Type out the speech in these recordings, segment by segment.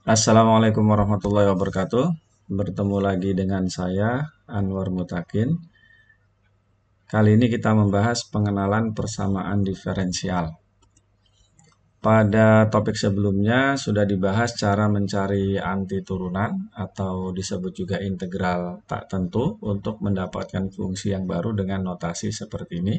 Assalamualaikum warahmatullahi wabarakatuh. Bertemu lagi dengan saya, Anwar Mutakin. Kali ini kita membahas pengenalan persamaan diferensial. Pada topik sebelumnya sudah dibahas cara mencari anti turunan atau disebut juga integral tak tentu untuk mendapatkan fungsi yang baru dengan notasi seperti ini.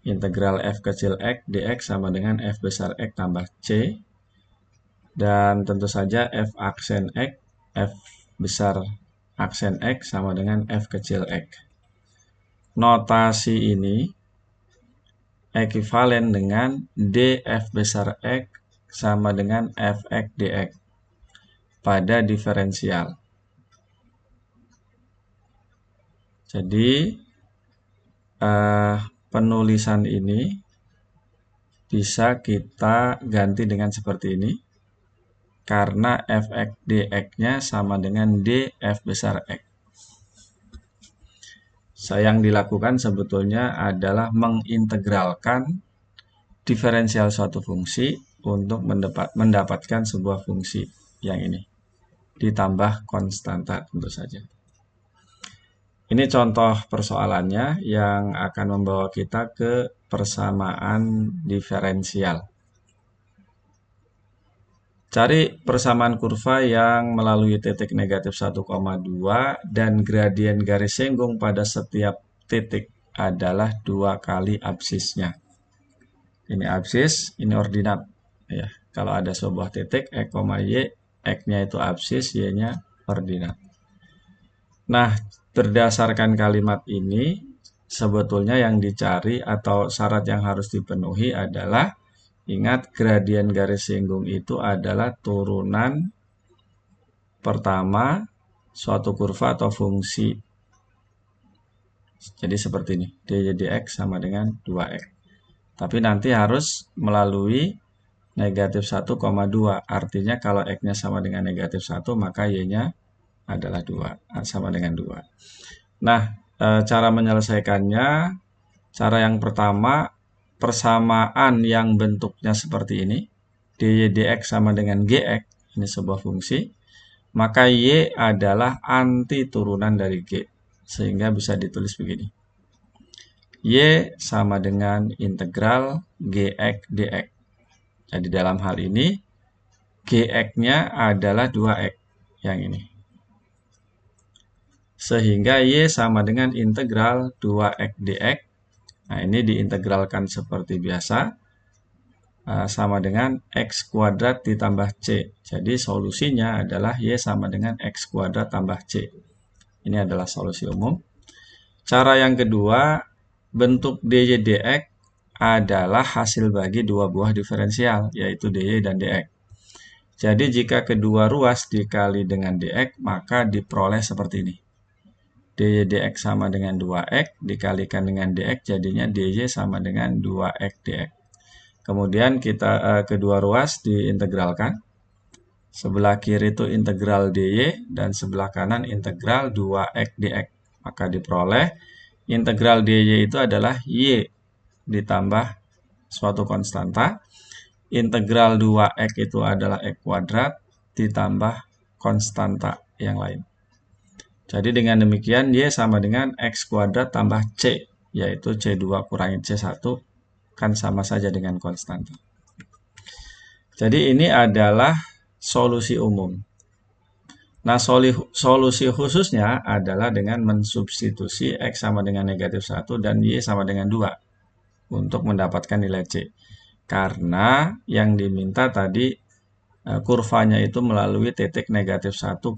Integral f kecil x dx sama dengan f besar x tambah c. Dan tentu saja f aksen x, f besar aksen x sama dengan f kecil x. Notasi ini ekuivalen dengan df besar x sama dengan fx dx pada diferensial. Jadi penulisan ini bisa kita ganti dengan seperti ini. Karena fx dx-nya sama dengan df besar x. Yang dilakukan sebetulnya adalah mengintegralkan diferensial suatu fungsi untuk mendapatkan sebuah fungsi yang ini. Ditambah konstanta tentu saja. Ini contoh persoalannya yang akan membawa kita ke persamaan diferensial. Cari persamaan kurva yang melalui titik negatif 1,2 dan gradien garis singgung pada setiap titik adalah 2 kali absisnya. Ini absis, ini ordinat. Ya, kalau ada sebuah titik, x, y, x-nya itu absis, y-nya ordinat. Nah, berdasarkan kalimat ini, sebetulnya yang dicari atau syarat yang harus dipenuhi adalah ingat, gradien garis singgung itu adalah turunan pertama suatu kurva atau fungsi. Jadi seperti ini, dy dx sama dengan 2x. Tapi nanti harus melalui negatif 1,2. Artinya kalau x-nya sama dengan negatif 1, maka y-nya adalah 2, sama dengan 2. Nah, cara menyelesaikannya, cara yang pertama, persamaan yang bentuknya seperti ini, dy dx sama dengan gx, ini sebuah fungsi, maka y adalah anti turunan dari g, sehingga bisa ditulis begini. Y sama dengan integral gx dx. Jadi dalam hal ini, gx-nya adalah 2x, yang ini. Sehingga y sama dengan integral 2x dx. Nah, ini diintegralkan seperti biasa, sama dengan x kuadrat ditambah c. Jadi solusinya adalah y sama dengan x kuadrat tambah c. Ini adalah solusi umum. Cara yang kedua, bentuk dy dx adalah hasil bagi dua buah diferensial, yaitu dy dan dx. Jadi jika kedua ruas dikali dengan dx, maka diperoleh seperti ini. Dy dx sama dengan 2x dikalikan dengan dx, jadinya dy sama dengan 2x dx. Kemudian kita kedua ruas diintegralkan. Sebelah kiri itu integral dy dan sebelah kanan integral 2x dx. Maka diperoleh integral dy itu adalah y ditambah suatu konstanta. Integral 2x itu adalah x kuadrat ditambah konstanta yang lain. Jadi dengan demikian y sama dengan x kuadrat tambah c, yaitu c2 kurangi c1, kan sama saja dengan konstanta. Jadi ini adalah solusi umum. Nah, solusi khususnya adalah dengan mensubstitusi x sama dengan negatif 1 dan y sama dengan 2 untuk mendapatkan nilai c. Karena yang diminta tadi kurvanya itu melalui titik negatif 1,2.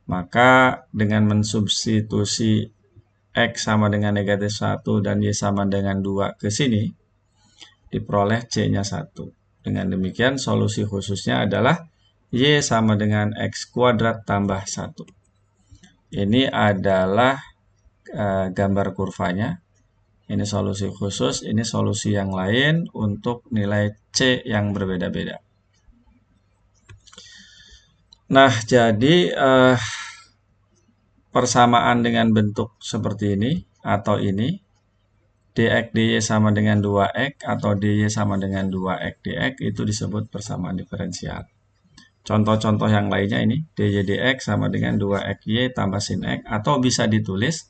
Maka dengan mensubstitusi x sama dengan negatif 1 dan y sama dengan 2 ke sini, diperoleh c-nya 1. Dengan demikian solusi khususnya adalah y sama dengan x kuadrat tambah 1. Ini adalah gambar kurvanya. Ini solusi khusus, ini solusi yang lain untuk nilai c yang berbeda-beda. Nah, jadi persamaan dengan bentuk seperti ini atau ini dx dy sama dengan 2x atau dy sama dengan 2x dx itu disebut persamaan diferensial. Contoh-contoh yang lainnya ini, dy dx sama dengan 2xy tambah sin x, atau bisa ditulis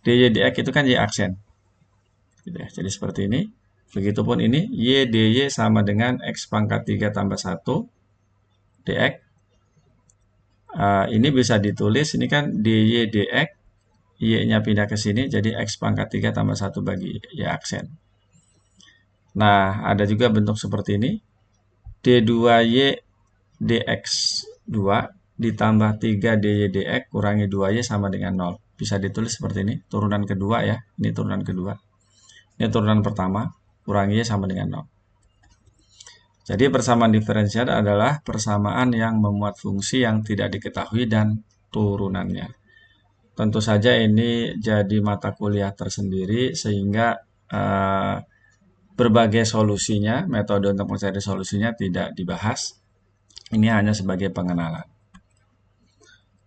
dy dx itu kan y aksen. Gitu ya. Jadi seperti ini. Begitupun ini, y dy sama dengan x pangkat 3 tambah 1 dx. Ini bisa ditulis, ini kan dy dx, y-nya pindah ke sini, jadi x pangkat 3 tambah 1 bagi y aksen. Nah, ada juga bentuk seperti ini, d2y dx2 ditambah 3 dy dx kurangi 2y sama dengan 0. Bisa ditulis seperti ini, turunan kedua ya, ini turunan kedua. Ini turunan pertama, kurangi y sama dengan 0. Jadi persamaan diferensial adalah persamaan yang memuat fungsi yang tidak diketahui dan turunannya. Tentu saja ini jadi mata kuliah tersendiri sehingga berbagai solusinya, metode untuk mencari solusinya tidak dibahas. Ini hanya sebagai pengenalan.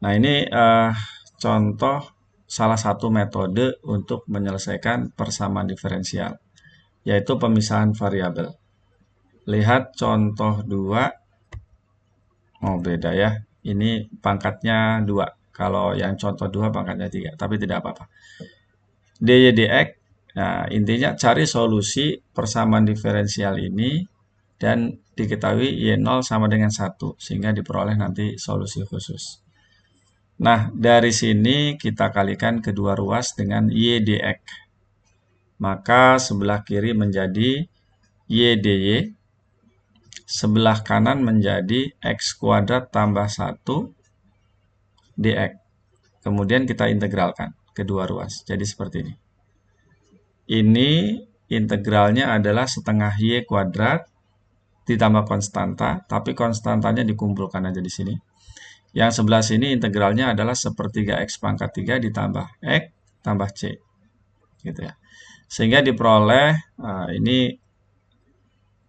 Nah, ini contoh salah satu metode untuk menyelesaikan persamaan diferensial, yaitu pemisahan variabel. Lihat contoh 2. Oh, beda ya. Ini pangkatnya 2. Kalau yang contoh 2 pangkatnya 3, tapi tidak apa-apa. dy dx, nah intinya cari solusi persamaan diferensial ini dan diketahui y0 sama dengan 1, sehingga diperoleh nanti solusi khusus. Nah, dari sini kita kalikan kedua ruas dengan y dx. Maka sebelah kiri menjadi y dy, sebelah kanan menjadi x kuadrat tambah 1 dx. Kemudian kita integralkan kedua ruas. Jadi seperti ini. Ini integralnya adalah setengah y kuadrat ditambah konstanta, tapi konstantanya dikumpulkan aja di sini. Yang sebelah sini integralnya adalah sepertiga x pangkat 3 ditambah x tambah c. Gitu ya. Sehingga diperoleh, ini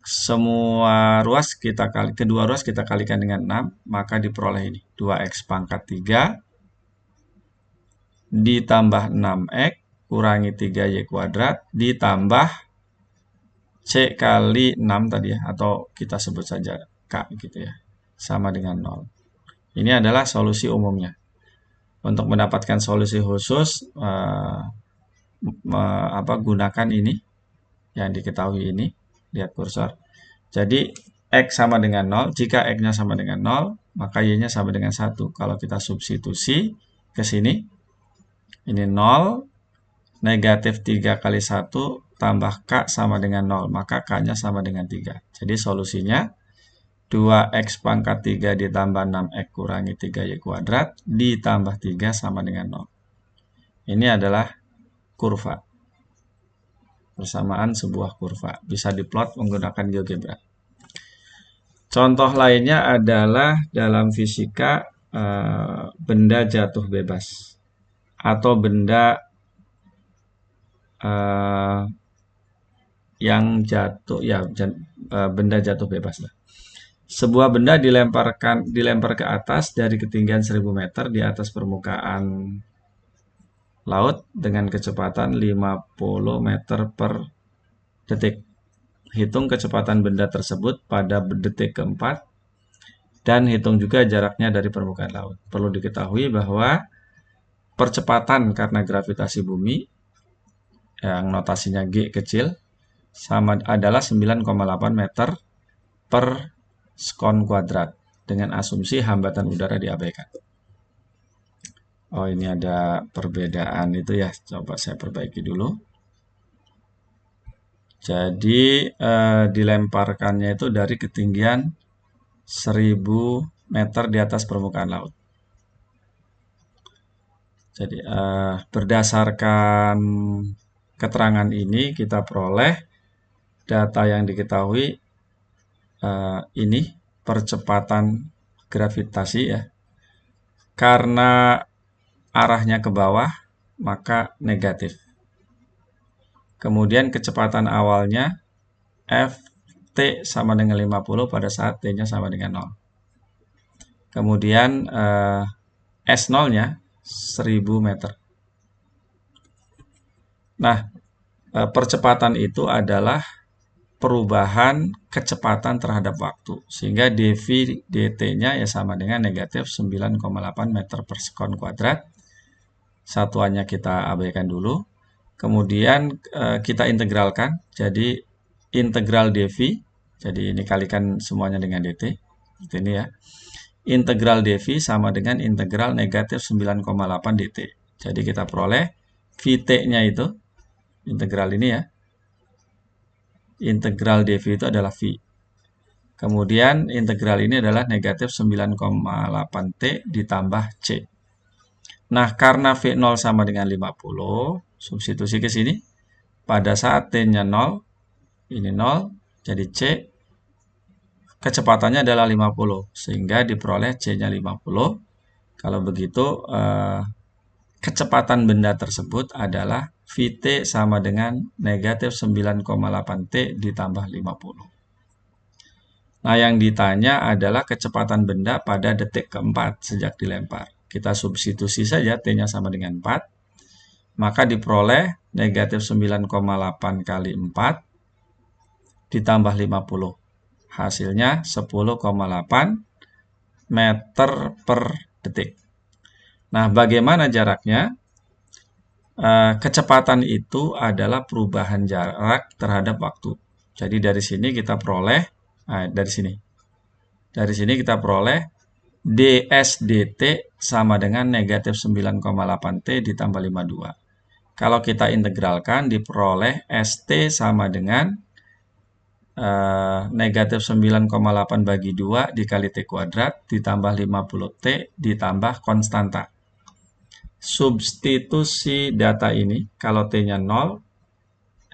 semua ruas kita kedua ruas kita kalikan dengan 6, maka diperoleh ini 2x pangkat 3 ditambah 6x kurangi 3y kuadrat ditambah c kali 6 tadi ya, atau kita sebut saja k gitu ya, sama dengan 0. Ini adalah solusi umumnya. Untuk mendapatkan solusi khusus, gunakan ini yang diketahui ini. Lihat kursor. Jadi, x sama dengan 0. Jika x-nya sama dengan 0, maka y-nya sama dengan 1. Kalau kita substitusi ke sini, ini 0, negatif 3 kali 1 tambah k sama dengan 0. Maka k-nya sama dengan 3. Jadi, solusinya 2x pangkat 3 ditambah 6x kurangi 3y kuadrat ditambah 3 sama dengan 0. Ini adalah kurva. Persamaan sebuah kurva. Bisa diplot menggunakan GeoGebra. Contoh lainnya adalah dalam fisika benda jatuh bebas. Atau benda yang jatuh, ya benda jatuh bebas lah. Sebuah benda dilempar ke atas dari ketinggian 1000 meter di atas permukaan laut dengan kecepatan 50 meter per detik. Hitung kecepatan benda tersebut pada detik keempat dan hitung juga jaraknya dari permukaan laut. Perlu diketahui bahwa percepatan karena gravitasi bumi yang notasinya G kecil sama adalah 9,8 meter per sekon kuadrat dengan asumsi hambatan udara diabaikan. Oh, ini ada perbedaan itu ya. Coba saya perbaiki dulu. Jadi dilemparkannya itu dari ketinggian 1000 meter di atas permukaan laut. Jadi berdasarkan keterangan ini kita peroleh data yang diketahui ini percepatan gravitasi ya. Karena arahnya ke bawah, maka negatif. Kemudian kecepatan awalnya Ft sama dengan 50 pada saat T-nya sama dengan 0. Kemudian S0-nya 1000 meter. Nah, percepatan itu adalah perubahan kecepatan terhadap waktu. Sehingga dV dt-nya ya sama dengan negatif 9,8 meter per sekon kuadrat. Satuannya kita abaikan dulu. Kemudian kita integralkan. Jadi integral dV. Jadi ini kalikan semuanya dengan dt. Seperti ini ya. Integral dV sama dengan integral negatif 9,8 dt. Jadi kita peroleh Vt-nya itu, integral ini ya. Integral dV itu adalah V. Kemudian integral ini adalah negatif 9,8 T ditambah C. Nah, karena V0 sama dengan 50, substitusi ke sini. Pada saat T-nya 0, ini 0, jadi C kecepatannya adalah 50. Sehingga diperoleh C-nya 50. Kalau begitu, kecepatan benda tersebut adalah Vt sama dengan negatif 9,8 T ditambah 50. Nah, yang ditanya adalah kecepatan benda pada detik keempat sejak dilempar. Kita substitusi saja T-nya sama dengan 4. Maka diperoleh negatif 9,8 kali 4 ditambah 50. Hasilnya 10,8 meter per detik. Nah, bagaimana jaraknya? Kecepatan itu adalah perubahan jarak terhadap waktu. Jadi dari sini kita peroleh, dari sini. Dari sini kita peroleh ds dt sama dengan negatif 9,8 T ditambah 52. Kalau kita integralkan, diperoleh st sama dengan negatif 9,8 bagi 2 dikali T kuadrat ditambah 50 T ditambah konstanta. Substitusi data ini, kalau T-nya 0,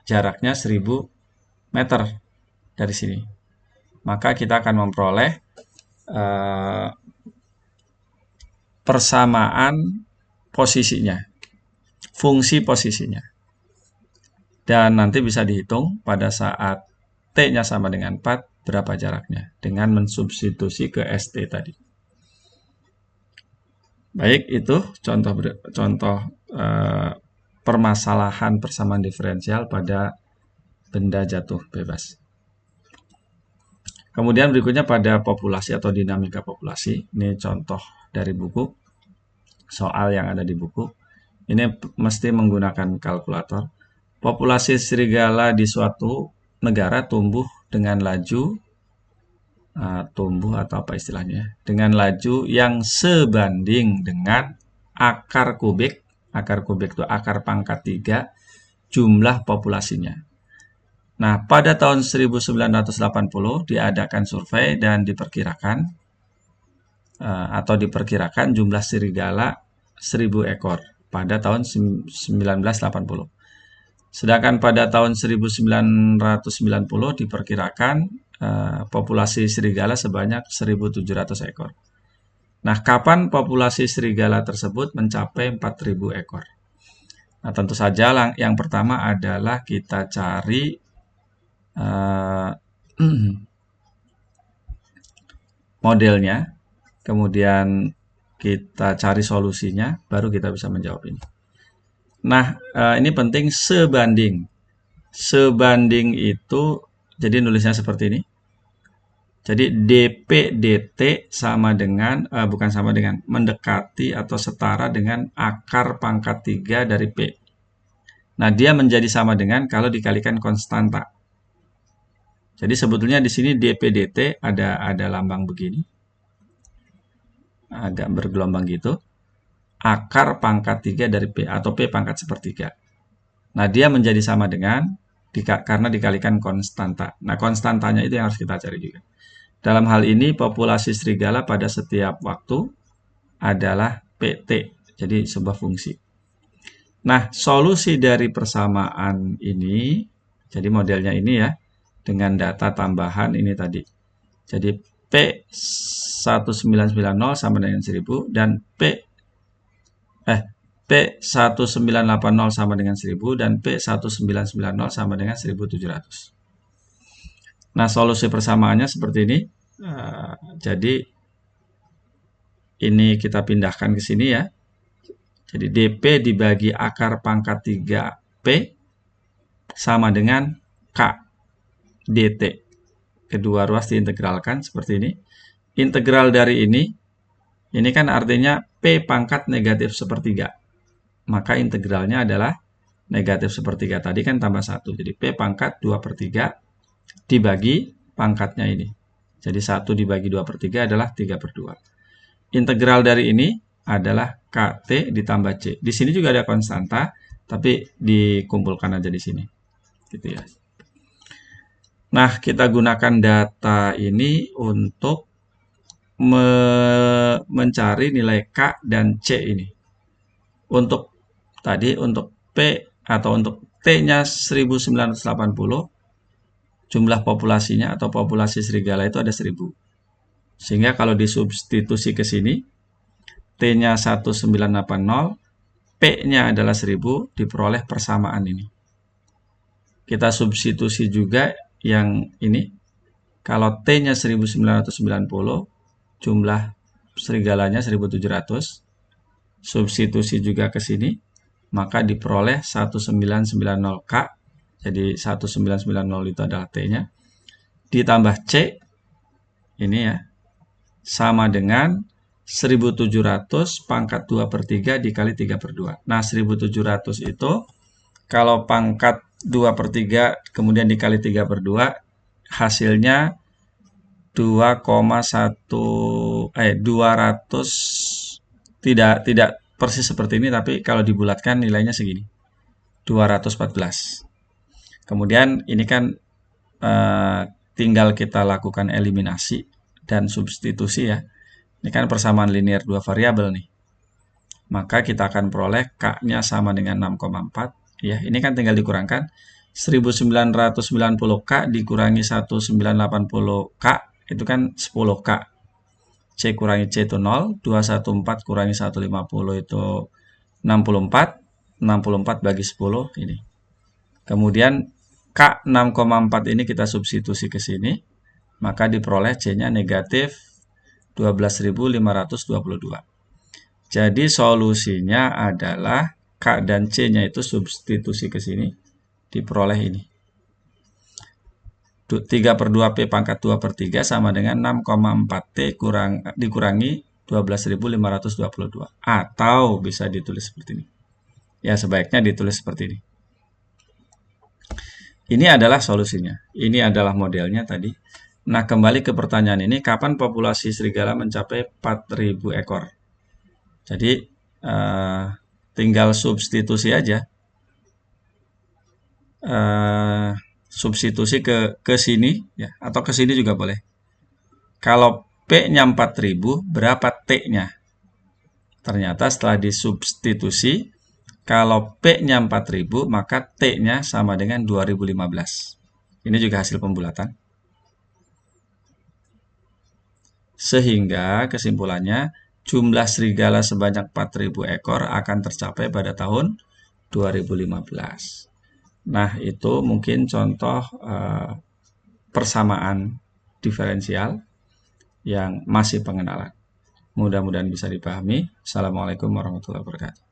jaraknya 1000 meter dari sini. Maka kita akan memperoleh persamaan posisinya, fungsi posisinya. Dan nanti bisa dihitung pada saat T-nya sama dengan 4, berapa jaraknya, dengan mensubstitusi ke ST tadi. Baik, itu contoh permasalahan persamaan diferensial pada benda jatuh bebas. Kemudian berikutnya pada populasi atau dinamika populasi. Ini contoh dari buku, soal yang ada di buku. Ini mesti menggunakan kalkulator. Populasi serigala di suatu negara tumbuh dengan laju, tumbuh atau apa istilahnya, dengan laju yang sebanding dengan akar kubik itu akar pangkat 3 jumlah populasinya. Nah, pada tahun 1980 diadakan survei dan diperkirakan jumlah serigala 1000 ekor pada tahun 1980. Sedangkan pada tahun 1990 diperkirakan populasi serigala sebanyak 1700 ekor. Nah, kapan populasi serigala tersebut mencapai 4000 ekor? Nah, tentu saja yang pertama adalah kita cari modelnya, kemudian kita cari solusinya, baru kita bisa menjawab ini. Nah, ini penting sebanding. Sebanding itu, jadi nulisnya seperti ini. Jadi dp dt sama dengan, mendekati atau setara dengan akar pangkat 3 dari P. Nah, dia menjadi sama dengan kalau dikalikan konstanta. Jadi sebetulnya di sini dp dt ada lambang begini. Agak bergelombang gitu. Akar pangkat 3 dari P atau P pangkat sepertiga. Nah, dia menjadi sama dengan karena dikalikan konstanta. Nah, konstantanya itu yang harus kita cari juga. Dalam hal ini, populasi serigala pada setiap waktu adalah PT, jadi sebuah fungsi. Nah, solusi dari persamaan ini, jadi modelnya ini ya, dengan data tambahan ini tadi. Jadi, P1990 sama dengan 1000, dan P1980 sama dengan 1000, dan P1990 sama dengan 1700. Nah, solusi persamaannya seperti ini. Jadi, ini kita pindahkan ke sini ya. Jadi, dp dibagi akar pangkat 3 P sama dengan K dt. Kedua ruas diintegralkan seperti ini. Integral dari ini kan artinya P pangkat negatif sepertiga. Maka integralnya adalah negatif sepertiga. Tadi kan tambah 1. Jadi P pangkat 2/3 dibagi pangkatnya ini. Jadi 1 dibagi 2/3 adalah 3/2. Integral dari ini adalah KT ditambah C. Di sini juga ada konstanta, tapi dikumpulkan aja di sini. Gitu ya. Nah, kita gunakan data ini untuk mencari nilai K dan C ini. Untuk P atau untuk T-nya 1980, jumlah populasinya atau populasi serigala itu ada 1000. Sehingga kalau disubstitusi ke sini, T-nya 1980, P-nya adalah 1000, diperoleh persamaan ini. Kita substitusi juga yang ini. Kalau T-nya 1990, jumlah serigalanya 1700, substitusi juga ke sini, maka diperoleh 1990K. Jadi 1990 itu adalah T-nya. Ditambah C, ini ya, sama dengan 1700 pangkat 2/3 dikali 3/2. Nah, 1700 itu kalau pangkat 2/3 kemudian dikali 3/2, hasilnya 200, tidak persis seperti ini, tapi kalau dibulatkan nilainya segini, 214. Kemudian ini kan tinggal kita lakukan eliminasi dan substitusi ya. Ini kan persamaan linear dua variabel nih. Maka kita akan peroleh K-nya sama dengan 6,4. Ya, ini kan tinggal dikurangkan. 1990K dikurangi 1980K itu kan 10K. C kurangi C itu 0. 214 kurangi 150 itu 64. 64 bagi 10 ini. Kemudian K 6,4 ini kita substitusi ke sini. Maka diperoleh C-nya negatif 12.522. Jadi solusinya adalah K dan C-nya itu substitusi ke sini, diperoleh ini. 3/2 P pangkat 2/3 sama dengan 6,4T dikurangi 12.522. Atau bisa ditulis seperti ini. Ya, sebaiknya ditulis seperti ini. Ini adalah solusinya. Ini adalah modelnya tadi. Nah, kembali ke pertanyaan ini, kapan populasi serigala mencapai 4.000 ekor? Jadi, tinggal substitusi aja. Substitusi ke sini, ya, atau ke sini juga boleh. Kalau P-nya 4.000, berapa T-nya? Ternyata setelah disubstitusi, kalau P-nya 4.000, maka T-nya sama dengan 2015. Ini juga hasil pembulatan. Sehingga kesimpulannya, jumlah serigala sebanyak 4.000 ekor akan tercapai pada tahun 2015. Nah, itu mungkin contoh persamaan diferensial yang masih pengenalan. Mudah-mudahan bisa dipahami. Assalamualaikum warahmatullahi wabarakatuh.